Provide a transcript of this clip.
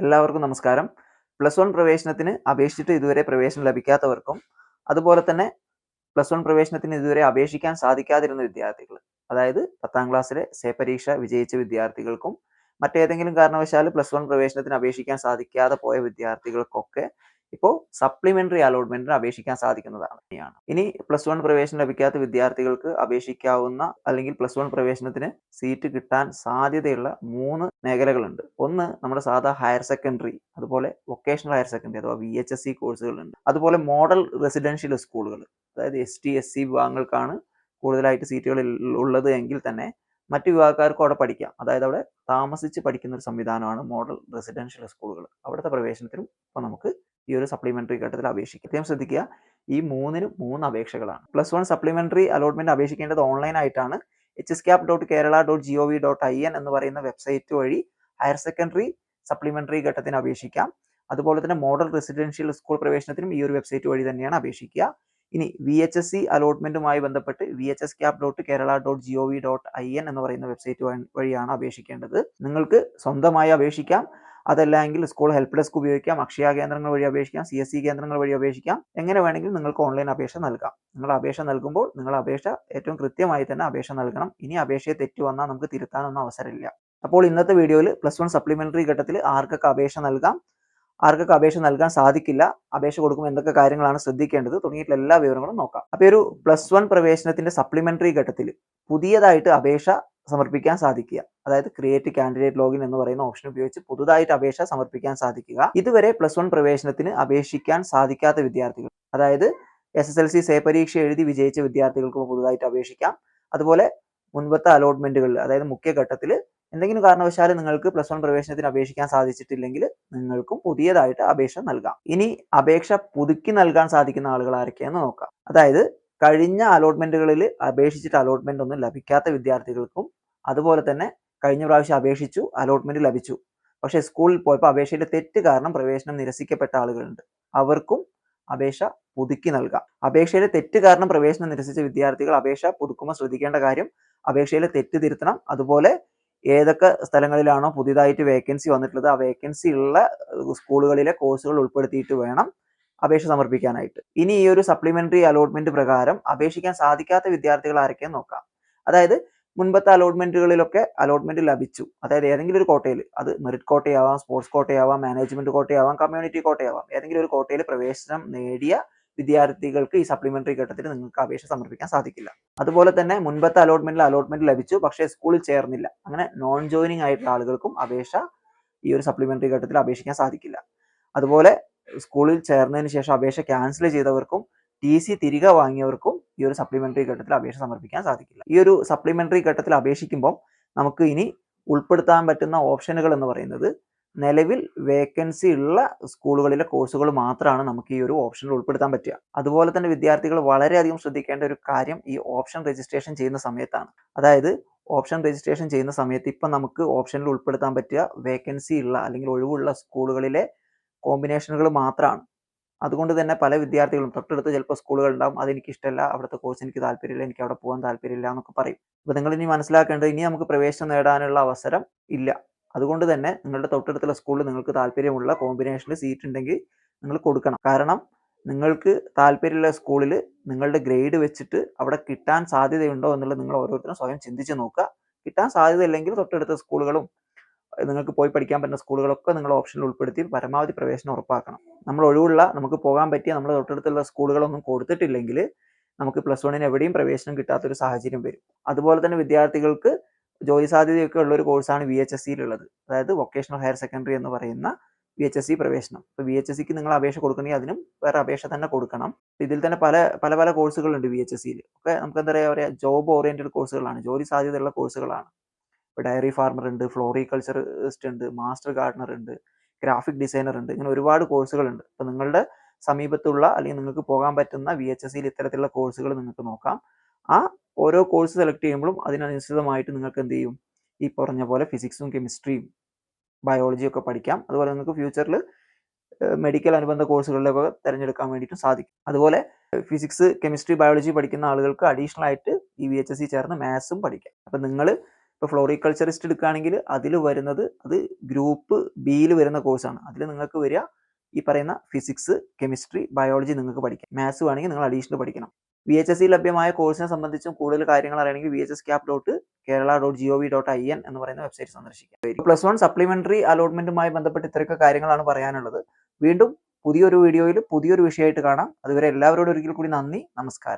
എല്ലാവർക്കും നമസ്കാരം. +1 പ്രവേശനത്തിന് അപേക്ഷിച്ചിട്ട് ഇതുവരെ പ്രവേശനം ലഭിക്കാത്തവർക്കും അതുപോലെ തന്നെ +1 പ്രവേശനത്തിന് ഇതുവരെ അപേക്ഷിക്കാൻ സാധിക്കാതിരുന്ന വിദ്യാർത്ഥികൾ, അതായത് 10ാം ക്ലാസ്സിലെ സേ പരീക്ഷ വിജയിച്ച വിദ്യാർത്ഥികൾക്കും മറ്റേതെങ്കിലും കാരണവശാൽ +1 പ്രവേശനത്തിന് അപേക്ഷിക്കാൻ സാധിക്കാതെ പോയ വിദ്യാർത്ഥികൾക്കൊക്കെ ഇപ്പോൾ സപ്ലിമെന്ററി അലോട്ട്മെന്റിന് അപേക്ഷിക്കാൻ സാധിക്കുന്നതാണ്. ഇനി +1 പ്രവേശനം ലഭിക്കാത്ത വിദ്യാർത്ഥികൾക്ക് അപേക്ഷിക്കാവുന്ന അല്ലെങ്കിൽ +1 പ്രവേശനത്തിന് സീറ്റ് കിട്ടാൻ സാധ്യതയുള്ള 3 മേഖലകളുണ്ട്. ഒന്ന് നമ്മുടെ സാധാ ഹയർ സെക്കൻഡറി, അതുപോലെ വൊക്കേഷണൽ ഹയർ സെക്കൻഡറി അഥവാ VHSC കോഴ്സുകളുണ്ട്. അതുപോലെ മോഡൽ റെസിഡൻഷ്യൽ സ്കൂളുകൾ, അതായത് ST SC വിഭാഗങ്ങൾക്കാണ് കൂടുതലായിട്ട് സീറ്റുകൾ ഉള്ളത് എങ്കിൽ തന്നെ മറ്റു വിഭാഗക്കാർക്കും അവിടെ പഠിക്കാം. അതായത് അവിടെ താമസിച്ച് പഠിക്കുന്ന ഒരു സംവിധാനമാണ് മോഡൽ റെസിഡൻഷ്യൽ സ്കൂളുകൾ. അവിടുത്തെ പ്രവേശനത്തിനും ഇപ്പോൾ നമുക്ക് ഈ ഒരു സപ്ലിമെന്ററി ഘട്ടത്തിൽ അപേക്ഷിക്കാം. പ്രത്യേകം ശ്രദ്ധിക്കുക, ഈ 3നും 3 അപേക്ഷകളാണ്. +1 സപ്ലിമെന്ററി അലോട്ട്മെന്റ് അപേക്ഷിക്കേണ്ടത് ഓൺലൈൻ ആയിട്ടാണ്. hscap.kerala.gov.in എന്ന് പറയുന്ന വെബ്സൈറ്റ് വഴി ഹയർ സെക്കൻഡറി സപ്ലിമെന്ററി ഘട്ടത്തിന് അപേക്ഷിക്കാം. അതുപോലെ തന്നെ മോഡൽ റെസിഡൻഷ്യൽ സ്കൂൾ പ്രവേശനത്തിനും ഈ ഒരു വെബ്സൈറ്റ് വഴി തന്നെയാണ് അപേക്ഷിക്കുക. ഇനി VHSC അലോട്ട്മെന്റുമായി ബന്ധപ്പെട്ട് vhscap.kerala.gov.in എന്ന് പറയുന്ന വെബ്സൈറ്റ് വഴിയാണ് അപേക്ഷിക്കേണ്ടത്. നിങ്ങൾക്ക് സ്വന്തമായി അപേക്ഷിക്കാം, അതല്ലെങ്കിൽ സ്കൂൾ ഹെൽപ്പ് ഡെസ്ക് ഉപയോഗിക്കാം, അക്ഷയ കേന്ദ്രങ്ങൾ വഴി അപേക്ഷിക്കാം, CSC കേന്ദ്രങ്ങൾ വഴി അപേക്ഷിക്കാം. എങ്ങനെ വേണമെങ്കിലും നിങ്ങൾക്ക് ഓൺലൈൻ അപേക്ഷ നൽകാം. നിങ്ങൾ അപേക്ഷ നൽകുമ്പോൾ നിങ്ങൾ അപേക്ഷ ഏറ്റവും കൃത്യമായി തന്നെ അപേക്ഷ നൽകണം. ഇനി അപേക്ഷയെ തെറ്റ് വന്നാൽ നമുക്ക് തിരുത്താനൊന്നും അവസരമില്ല. അപ്പോൾ ഇന്നത്തെ വീഡിയോയിൽ +1 സപ്ലിമെന്ററി ഘട്ടത്തിൽ ആർക്കൊക്കെ അപേക്ഷ നൽകാം, ആർക്കൊക്കെ അപേക്ഷ നൽകാൻ സാധിക്കില്ല, അപേക്ഷ കൊടുക്കുമ്പോൾ എന്തൊക്കെ കാര്യങ്ങളാണ് ശ്രദ്ധിക്കേണ്ടത് തുടങ്ങിയിട്ടുള്ള എല്ലാ വിവരങ്ങളും നോക്കാം. അപ്പോൾ ഒരു +1 പ്രവേശനത്തിന്റെ സപ്ലിമെന്ററി ഘട്ടത്തിൽ പുതിയതായിട്ട് അപേക്ഷ സമർപ്പിക്കാൻ സാധിക്കുക, അതായത് ക്രിയേറ്റ് കാൻഡിഡേറ്റ് ലോഗിൻ എന്ന് പറയുന്ന ഓപ്ഷൻ ഉപയോഗിച്ച് പുതുതായിട്ട് അപേക്ഷ സമർപ്പിക്കാൻ സാധിക്കുക. ഇതുവരെ +1 പ്രവേശനത്തിന് അപേക്ഷിക്കാൻ സാധിക്കാത്ത വിദ്യാർത്ഥികൾ, അതായത് SSLC സേ പരീക്ഷ എഴുതി വിജയിച്ച വിദ്യാർത്ഥികൾക്ക് പുതുതായിട്ട് അപേക്ഷിക്കാം. അതുപോലെ മുൻപത്തെ അലോട്ട്മെന്റുകളിൽ, അതായത് മുഖ്യഘട്ടത്തിൽ എന്തെങ്കിലും കാരണവശാൽ നിങ്ങൾക്ക് +1 പ്രവേശനത്തിന് അപേക്ഷിക്കാൻ സാധിച്ചിട്ടില്ലെങ്കിൽ നിങ്ങൾക്കും പുതിയതായിട്ട് അപേക്ഷ നൽകാം. ഇനി അപേക്ഷ പുതുക്കി നൽകാൻ സാധിക്കുന്ന ആളുകൾ ആരൊക്കെയാണെന്ന് നോക്കാം. അതായത് കഴിഞ്ഞ അലോട്ട്മെന്റുകളിൽ അപേക്ഷിച്ചിട്ട് അലോട്ട്മെന്റ് ഒന്നും ലഭിക്കാത്ത വിദ്യാർത്ഥികൾക്കും, അതുപോലെ തന്നെ കഴിഞ്ഞ പ്രാവശ്യം അപേക്ഷിച്ചു അലോട്ട്മെന്റ് ലഭിച്ചു പക്ഷേ സ്കൂളിൽ പോയപ്പോൾ അപേക്ഷയിലെ തെറ്റ് കാരണം പ്രവേശനം നിരസിക്കപ്പെട്ട ആളുകളുണ്ട്, അവർക്കും അപേക്ഷ പുതുക്കി നൽകാം. അപേക്ഷയിലെ തെറ്റ് കാരണം പ്രവേശനം നിരസിച്ച വിദ്യാർത്ഥികൾ അപേക്ഷ പുതുക്കുമ്പോൾ ശ്രദ്ധിക്കേണ്ട കാര്യം, അപേക്ഷയിലെ തെറ്റ് തിരുത്തണം. അതുപോലെ ഏതൊക്കെ സ്ഥലങ്ങളിലാണോ പുതിയതായിട്ട് വേക്കൻസി വന്നിട്ടുള്ളത് ആ വേക്കൻസി ഉള്ള സ്കൂളുകളിലെ കോഴ്സുകൾ ഉൾപ്പെടുത്തിയിട്ട് വേണം അപേക്ഷ സമർപ്പിക്കാനായിട്ട്. ഇനി ഈ ഒരു സപ്ലിമെന്ററി അലോട്ട്മെന്റ് പ്രകാരം അപേക്ഷിക്കാൻ സാധിക്കാത്ത വിദ്യാർത്ഥികൾ ആരൊക്കെയെന്ന് നോക്കാം. അതായത് മുൻപത്തെ അലോട്ട്മെന്റുകളിലൊക്കെ അലോട്ട്മെന്റ് ലഭിച്ചു, അതായത് ഏതെങ്കിലും ഒരു കോട്ടയിൽ, അത് മെറിറ്റ് കോട്ടയാവാം, സ്പോർട്സ് കോട്ടയാവാം, മാനേജ്മെന്റ് കോട്ടയാവാം, കമ്മ്യൂണിറ്റി കോട്ടയാവാം, ഏതെങ്കിലും ഒരു കോട്ടയിൽ പ്രവേശനം നേടിയ വിദ്യാർത്ഥികൾക്ക് ഈ സപ്ലിമെന്ററി ഘട്ടത്തിൽ നിങ്ങൾക്ക് അപേക്ഷ സമർപ്പിക്കാൻ സാധിക്കില്ല. അതുപോലെ തന്നെ മുൻപത്തെ അലോട്ട്മെന്റ് ലഭിച്ചു പക്ഷേ സ്കൂളിൽ ചേർന്നില്ല, അങ്ങനെ നോൺ ജോയിനിങ് ആയിട്ടുള്ള ആളുകൾക്കും അപേക്ഷ ഈ ഒരു സപ്ലിമെന്ററി ഘട്ടത്തിൽ അപേക്ഷിക്കാൻ സാധിക്കില്ല. അതുപോലെ സ്കൂളിൽ ചേർന്നതിന് ശേഷം അപേക്ഷ ക്യാൻസൽ ചെയ്തവർക്കും TC തിരികെ വാങ്ങിയവർക്കും ഈ ഒരു സപ്ലിമെന്ററി ഘട്ടത്തിൽ അപേക്ഷ സമർപ്പിക്കാൻ സാധിക്കില്ല. ഈ ഒരു സപ്ലിമെന്ററി ഘട്ടത്തിൽ അപേക്ഷിക്കുമ്പോൾ നമുക്ക് ഇനി ഉൾപ്പെടുത്താൻ പറ്റുന്ന ഓപ്ഷനുകൾ എന്ന് പറയുന്നത്, നിലവിൽ വേക്കൻസി ഉള്ള സ്കൂളുകളിലെ കോഴ്സുകൾ മാത്രമാണ് നമുക്ക് ഈ ഒരു ഓപ്ഷനിൽ ഉൾപ്പെടുത്താൻ പറ്റുക. അതുപോലെ തന്നെ വിദ്യാർത്ഥികൾ വളരെയധികം ശ്രദ്ധിക്കേണ്ട ഒരു കാര്യം ഈ ഓപ്ഷൻ രജിസ്ട്രേഷൻ ചെയ്യുന്ന സമയത്താണ്. അതായത് ഓപ്ഷൻ രജിസ്ട്രേഷൻ ചെയ്യുന്ന സമയത്ത് ഇപ്പം നമുക്ക് ഓപ്ഷനിൽ ഉൾപ്പെടുത്താൻ പറ്റുക വേക്കൻസി ഉള്ള അല്ലെങ്കിൽ ഒഴിവുള്ള സ്കൂളുകളിലെ കോമ്പിനേഷനുകൾ മാത്രമാണ്. അതുകൊണ്ട് തന്നെ പല വിദ്യാർത്ഥികളും തൊട്ടടുത്ത് ചിലപ്പോൾ സ്കൂളുകൾ ഉണ്ടാകും, അതെനിക്ക് ഇഷ്ടമല്ല, അവിടുത്തെ കോഴ്സ് എനിക്ക് താല്പര്യമില്ല, എനിക്ക് അവിടെ പോകാൻ താല്പര്യമില്ല എന്നൊക്കെ പറയും. അപ്പോൾ നിങ്ങൾ ഇനി മനസ്സിലാക്കേണ്ടത്, ഇനി നമുക്ക് പ്രവേശനം നേടാനുള്ള അവസരം ഇല്ല. അതുകൊണ്ട് തന്നെ നിങ്ങളുടെ തൊട്ടടുത്തുള്ള സ്കൂളിൽ നിങ്ങൾക്ക് താല്പര്യമുള്ള കോമ്പിനേഷനിൽ സീറ്റ് ഉണ്ടെങ്കിൽ നിങ്ങൾ കൊടുക്കണം. കാരണം നിങ്ങൾക്ക് താല്പര്യമുള്ള സ്കൂളിൽ നിങ്ങളുടെ ഗ്രേഡ് വെച്ചിട്ട് അവിടെ കിട്ടാൻ സാധ്യതയുണ്ടോ എന്നുള്ളത് നിങ്ങൾ ഓരോരുത്തരും സ്വയം ചിന്തിച്ച് നോക്കുക. കിട്ടാൻ സാധ്യതയില്ലെങ്കിൽ തൊട്ടടുത്ത സ്കൂളുകളും നിങ്ങൾക്ക് പോയി പഠിക്കാൻ പറ്റുന്ന സ്കൂളുകളൊക്കെ നിങ്ങൾ ഓപ്ഷനിൽ ഉൾപ്പെടുത്തി പരമാവധി പ്രവേശനം ഉറപ്പാക്കണം. നമ്മൾ ഒഴിവുള്ള, നമുക്ക് പോകാൻ പറ്റിയ നമ്മുടെ തൊട്ടടുത്തുള്ള സ്കൂളുകളൊന്നും കൊടുത്തിട്ടില്ലെങ്കിൽ നമുക്ക് +1 എവിടെയും പ്രവേശനം കിട്ടാത്തൊരു സാഹചര്യം വരും. അതുപോലെ തന്നെ വിദ്യാർത്ഥികൾക്ക് ജോലി സാധ്യതയൊക്കെ ഉള്ള ഒരു കോഴ്സാണ് VHSCയിലുള്ളത്, അതായത് വൊക്കേഷണൽ ഹയർ സെക്കൻഡറി എന്ന് പറയുന്ന VHSC പ്രവേശനം. ഇപ്പോൾ VHSCക്ക് നിങ്ങൾ അപേക്ഷ കൊടുക്കണമെങ്കിൽ അതിനും വേറെ അപേക്ഷ തന്നെ കൊടുക്കണം. ഇതിൽ തന്നെ പല പല പല കോഴ്സുകളുണ്ട് VHSCയിൽ. ഒക്കെ നമുക്ക് എന്താ പറയുക, ജോബ് ഓറിയന്റഡ് കോഴ്സുകളാണ്, ജോലി സാധ്യതയുള്ള കോഴ്സുകളാണ്. ഇപ്പോൾ ഡയറി ഫാർമർ ഉണ്ട്, ഫ്ലോറികൾച്ചറിസ്റ്റ് ഉണ്ട്, മാസ്റ്റർ ഗാർഡനർ ഉണ്ട്, ഗ്രാഫിക് ഡിസൈനർ ഉണ്ട്, ഇങ്ങനെ ഒരുപാട് കോഴ്സുകളുണ്ട്. അപ്പോൾ നിങ്ങളുടെ സമീപത്തുള്ള അല്ലെങ്കിൽ നിങ്ങൾക്ക് പോകാൻ പറ്റുന്ന VHSCയിൽ ഇത്തരത്തിലുള്ള കോഴ്സുകൾ നിങ്ങൾക്ക് നോക്കാം. ആ ഓരോ കോഴ്സ് സെലക്ട് ചെയ്യുമ്പോഴും അതിനനുസൃതമായിട്ട് നിങ്ങൾക്ക് എന്ത് ചെയ്യും, ഈ പറഞ്ഞ പോലെ ഫിസിക്സും കെമിസ്ട്രിയും ബയോളജിയും ഒക്കെ പഠിക്കാം. അതുപോലെ നിങ്ങൾക്ക് ഫ്യൂച്ചറിൽ മെഡിക്കൽ അനുബന്ധ കോഴ്സുകളിലൊക്കെ തിരഞ്ഞെടുക്കാൻ വേണ്ടിയിട്ടും സാധിക്കും. അതുപോലെ ഫിസിക്സ് കെമിസ്ട്രി ബയോളജി പഠിക്കുന്ന ആളുകൾക്ക് അഡീഷണൽ ആയിട്ട് ഈ VHSC ചേർന്ന് മാത്സും പഠിക്കാം. അപ്പം നിങ്ങൾ ഇപ്പോൾ ഫ്ലോറിക്കൾച്ചറിസ്റ്റ് എടുക്കുകയാണെങ്കിൽ അതിൽ വരുന്നത് അത് ഗ്രൂപ്പ് ബിയിൽ വരുന്ന കോഴ്സാണ്. അതിൽ നിങ്ങൾക്ക് വരിക ഈ പറയുന്ന ഫിസിക്സ്, കെമിസ്ട്രി, ബയോളജി നിങ്ങൾക്ക് പഠിക്കാം. മാത്സ് വേണമെങ്കിൽ നിങ്ങൾ അഡീഷണൽ പഠിക്കണം. VHSE ലഭ്യമായ കോഴ്സിനെ സംബന്ധിച്ചും കൂടുതൽ കാര്യങ്ങൾ അറിയണമെങ്കിൽ vhscap.kerala.gov.in എന്ന് പറയുന്ന വെബ്സൈറ്റ് സന്ദർശിക്കാം. +1 സപ്ലിമെന്ററി അലോട്ട്മെന്റുമായി ബന്ധപ്പെട്ട് ഇത്രയൊക്കെ കാര്യങ്ങളാണ് പറയാനുള്ളത്. വീണ്ടും പുതിയൊരു വീഡിയോയിൽ പുതിയൊരു വിഷയമായിട്ട് കാണാം. അതുവരെ എല്ലാവരോടും ഒരിക്കൽ കൂടി നന്ദി, നമസ്കാരം.